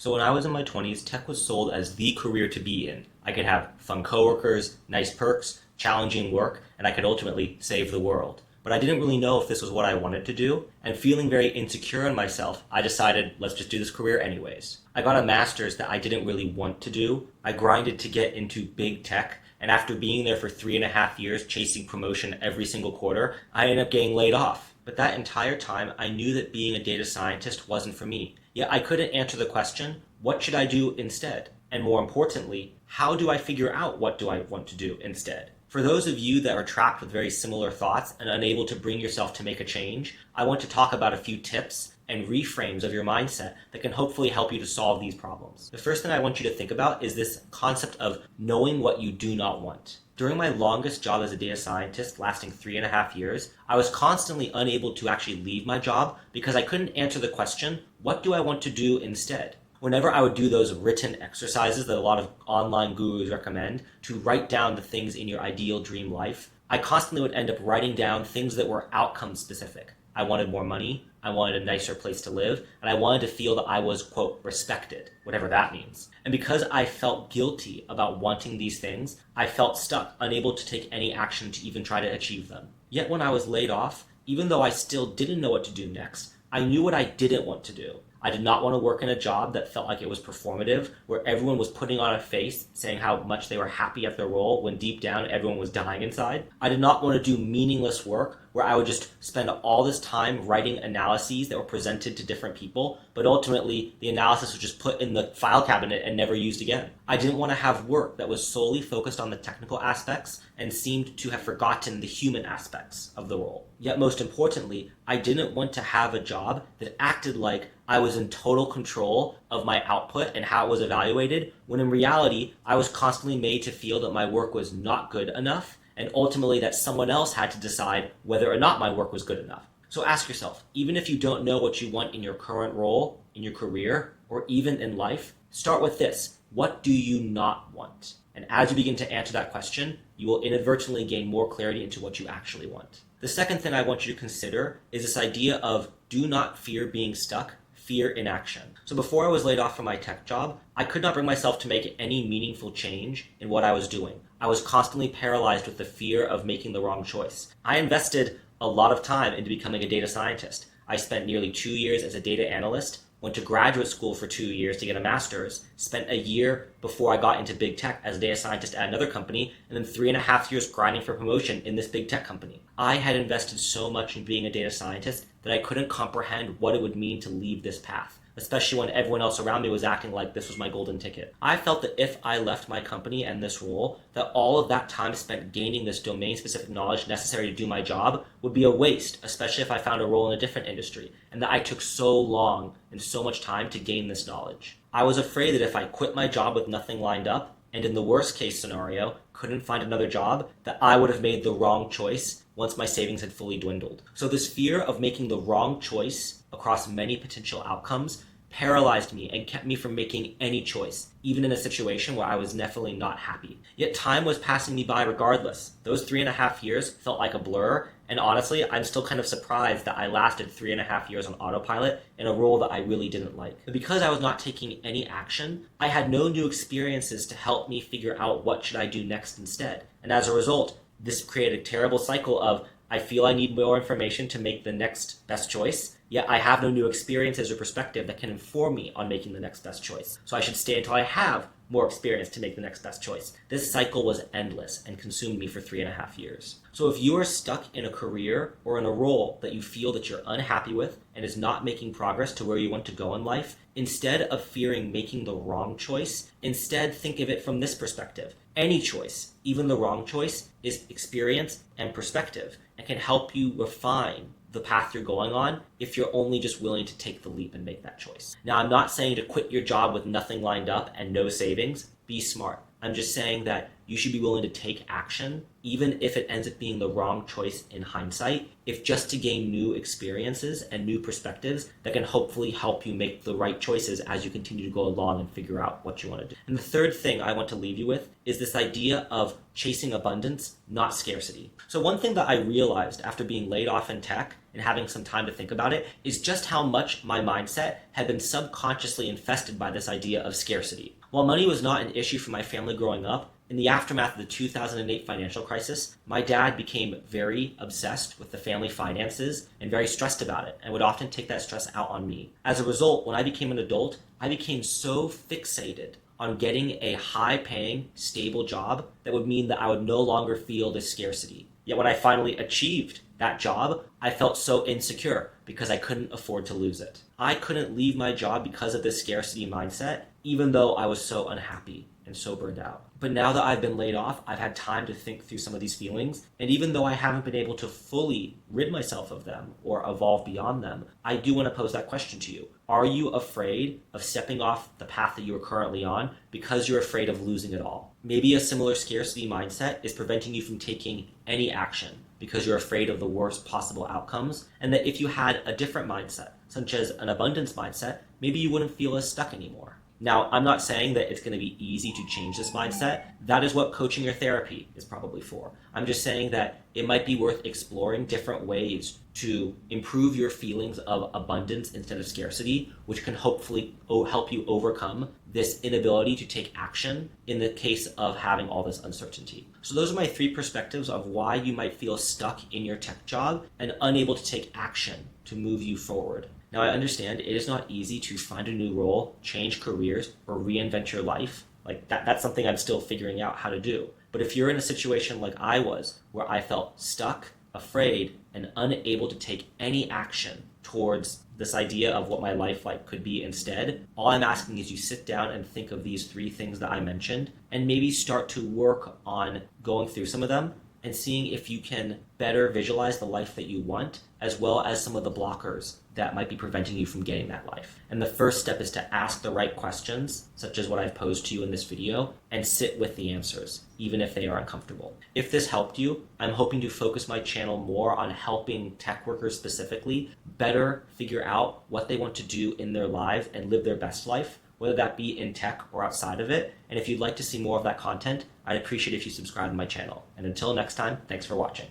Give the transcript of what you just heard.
So when I was in my 20s, tech was sold as the career to be in. I could have fun coworkers, nice perks, challenging work, and I could ultimately save the world. But I didn't really know if this was what I wanted to do, and feeling very insecure in myself, I decided, let's just do this career anyways. I got a master's that I didn't really want to do. I grinded to get into big tech, and after being there for 3.5 years chasing promotion every single quarter, I ended up getting laid off. But that entire time, I knew that being a data scientist wasn't for me. Yet I couldn't answer the question, what should I do instead? And more importantly, how do I figure out what do I want to do instead? For those of you that are trapped with very similar thoughts and unable to bring yourself to make a change, I want to talk about a few tips and reframes of your mindset that can hopefully help you to solve these problems. The first thing I want you to think about is this concept of knowing what you do not want. During my longest job as a data scientist, lasting 3.5 years, I was constantly unable to actually leave my job because I couldn't answer the question, what do I want to do instead? Whenever I would do those written exercises that a lot of online gurus recommend to write down the things in your ideal dream life, I constantly would end up writing down things that were outcome specific. I wanted more money, I wanted a nicer place to live, and I wanted to feel that I was, quote, respected, whatever that means. And because I felt guilty about wanting these things, I felt stuck, unable to take any action to even try to achieve them. Yet when I was laid off, even though I still didn't know what to do next, I knew what I didn't want to do. I did not want to work in a job that felt like it was performative, where everyone was putting on a face saying how much they were happy at their role when deep down everyone was dying inside. I did not want to do meaningless work where I would just spend all this time writing analyses that were presented to different people, but ultimately the analysis was just put in the file cabinet and never used again. I didn't want to have work that was solely focused on the technical aspects and seemed to have forgotten the human aspects of the role. Yet most importantly, I didn't want to have a job that acted like I was in total control of my output and how it was evaluated, when in reality, I was constantly made to feel that my work was not good enough, and ultimately that someone else had to decide whether or not my work was good enough. So ask yourself, even if you don't know what you want in your current role, in your career, or even in life, start with this. What do you not want? And as you begin to answer that question, you will inadvertently gain more clarity into what you actually want. The second thing I want you to consider is this idea of do not fear being stuck, fear inaction. So before I was laid off from my tech job, I could not bring myself to make any meaningful change in what I was doing. I was constantly paralyzed with the fear of making the wrong choice. I invested a lot of time into becoming a data scientist. I spent nearly 2 years as a data analyst, went to graduate school for 2 years to get a master's, spent a year before I got into big tech as a data scientist at another company, and then 3.5 years grinding for promotion in this big tech company. I had invested so much in being a data scientist that I couldn't comprehend what it would mean to leave this path, especially when everyone else around me was acting like this was my golden ticket. I felt that if I left my company and this role, that all of that time spent gaining this domain-specific knowledge necessary to do my job would be a waste, especially if I found a role in a different industry, and that I took so long and so much time to gain this knowledge. I was afraid that if I quit my job with nothing lined up, and in the worst case scenario, couldn't find another job, that I would have made the wrong choice once my savings had fully dwindled. So this fear of making the wrong choice across many potential outcomes paralyzed me and kept me from making any choice, even in a situation where I was definitely not happy. Yet time was passing me by regardless. Those 3.5 years felt like a blur, and honestly, I'm still kind of surprised that I lasted 3.5 years on autopilot in a role that I really didn't like. But because I was not taking any action, I had no new experiences to help me figure out what should I do next instead. And as a result, this created a terrible cycle of I feel I need more information to make the next best choice, yet I have no new experiences or perspective that can inform me on making the next best choice. So I should stay until I have more experience to make the next best choice. This cycle was endless and consumed me for 3.5 years. So if you are stuck in a career or in a role that you feel that you're unhappy with and is not making progress to where you want to go in life, instead of fearing making the wrong choice, instead think of it from this perspective. Any choice, even the wrong choice, is experience and perspective and can help you refine the path you're going on if you're only just willing to take the leap and make that choice. Now, I'm not saying to quit your job with nothing lined up and no savings. Be smart. I'm just saying that you should be willing to take action, even if it ends up being the wrong choice in hindsight, if just to gain new experiences and new perspectives that can hopefully help you make the right choices as you continue to go along and figure out what you want to do. And the third thing I want to leave you with is this idea of chasing abundance, not scarcity. So one thing that I realized after being laid off in tech and having some time to think about it is just how much my mindset had been subconsciously infested by this idea of scarcity. While money was not an issue for my family growing up, in the aftermath of the 2008 financial crisis, my dad became very obsessed with the family finances and very stressed about it, and would often take that stress out on me. As a result, when I became an adult, I became so fixated on getting a high-paying, stable job that would mean that I would no longer feel this scarcity. Yet when I finally achieved that job, I felt so insecure because I couldn't afford to lose it. I couldn't leave my job because of this scarcity mindset, even though I was so unhappy and so burned out. But now that I've been laid off, I've had time to think through some of these feelings, and even though I haven't been able to fully rid myself of them or evolve beyond them, I do want to pose that question to you. Are you afraid of stepping off the path that you are currently on because you're afraid of losing it all? Maybe a similar scarcity mindset is preventing you from taking any action because you're afraid of the worst possible outcomes, and that if you had a different mindset, such as an abundance mindset, maybe you wouldn't feel as stuck anymore. Now, I'm not saying that it's going to be easy to change this mindset. That is what coaching or therapy is probably for. I'm just saying that it might be worth exploring different ways to improve your feelings of abundance instead of scarcity, which can hopefully help you overcome this inability to take action in the case of having all this uncertainty. So those are my 3 perspectives of why you might feel stuck in your tech job and unable to take action to move you forward. Now, I understand it is not easy to find a new role, change careers, or reinvent your life. Like that's something I'm still figuring out how to do. But if you're in a situation like I was, where I felt stuck, afraid, and unable to take any action towards this idea of what my life could be instead, all I'm asking is you sit down and think of these 3 things that I mentioned, and maybe start to work on going through some of them and seeing if you can better visualize the life that you want, as well as some of the blockers that might be preventing you from getting that life. And the first step is to ask the right questions, such as what I've posed to you in this video, and sit with the answers, even if they are uncomfortable. If this helped you, I'm hoping to focus my channel more on helping tech workers specifically better figure out what they want to do in their lives and live their best life, whether that be in tech or outside of it. And if you'd like to see more of that content, I'd appreciate if you subscribe to my channel. And until next time, thanks for watching.